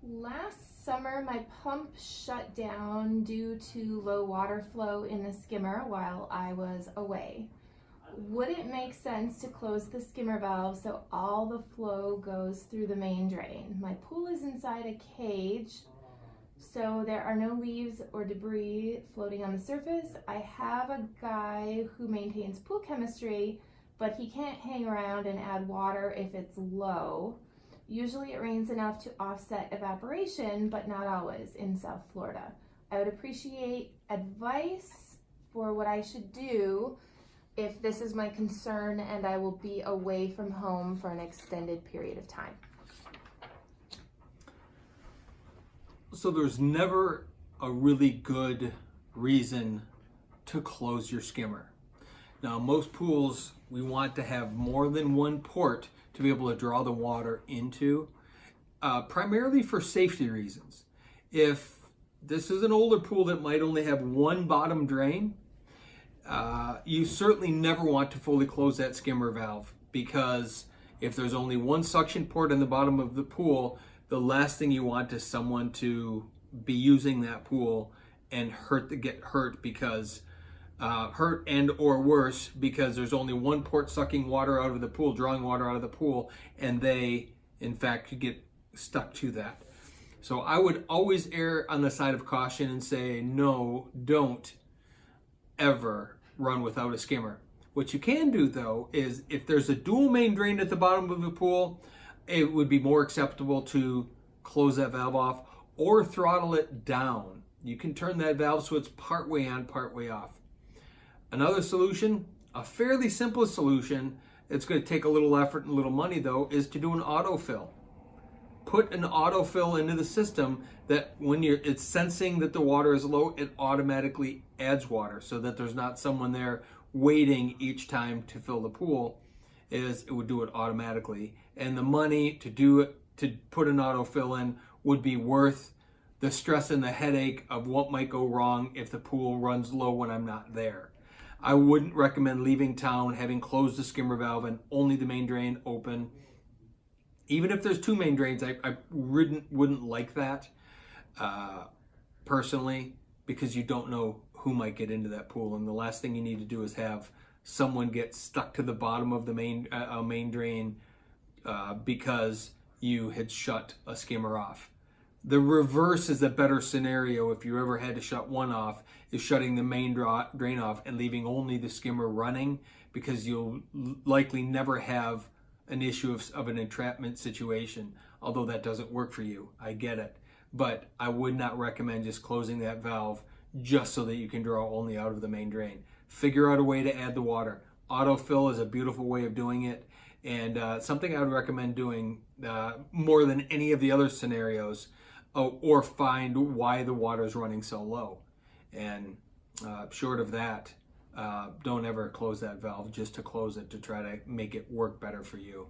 Last summer, my pump shut down due to low water flow in the skimmer while I was away. Would it make sense to close the skimmer valve so all the flow goes through the main drain? My pool is inside a cage, so there are no leaves or debris floating on the surface. I have a guy who maintains pool chemistry, but he can't hang around and add water if it's low. Usually it rains enough to offset evaporation, but not always in South Florida. I would appreciate advice for what I should do if this is my concern and I will be away from home for an extended period of time. So there's never a really good reason to close your skimmer. Now, most pools, we want to have more than one port to be able to draw the water into, primarily for safety reasons. If this is an older pool that might only have one bottom drain, you certainly never want to fully close that skimmer valve, because if there's only one suction port in the bottom of the pool, the last thing you want is someone to be using that pool and get hurt because hurt and or worse because there's only one port sucking water out of the pool, drawing water out of the pool, and they in fact could get stuck to that. So I would always err on the side of caution and say no, don't ever run without a skimmer. What you can do though is, if there's a dual main drain at the bottom of the pool, it would be more acceptable to close that valve off or throttle it down. You can turn that valve so it's part way on, part way off. Another solution, a fairly simple solution, it's going to take a little effort and a little money though, is to do an autofill. Put an autofill into the system that when it's sensing that the water is low, it automatically adds water, so that there's not someone there waiting each time to fill the pool. It would do it automatically. And the money to do it, to put an autofill in, would be worth the stress and the headache of what might go wrong if the pool runs low when I'm not there. I wouldn't recommend leaving town having closed the skimmer valve and only the main drain open. Even if there's two main drains, I wouldn't like that personally, because you don't know who might get into that pool, and the last thing you need to do is have someone get stuck to the bottom of the main drain because you had shut a skimmer off. The reverse is a better scenario. If you ever had to shut one off, is shutting the main drain off and leaving only the skimmer running, because you'll likely never have an issue of an entrapment situation, although that doesn't work for you. I get it. But I would not recommend just closing that valve just so that you can draw only out of the main drain. Figure out a way to add the water. Autofill is a beautiful way of doing it, and something I would recommend doing more than any of the other scenarios, or find why the water is running so low. And short of that, don't ever close that valve just to close it, to try to make it work better for you.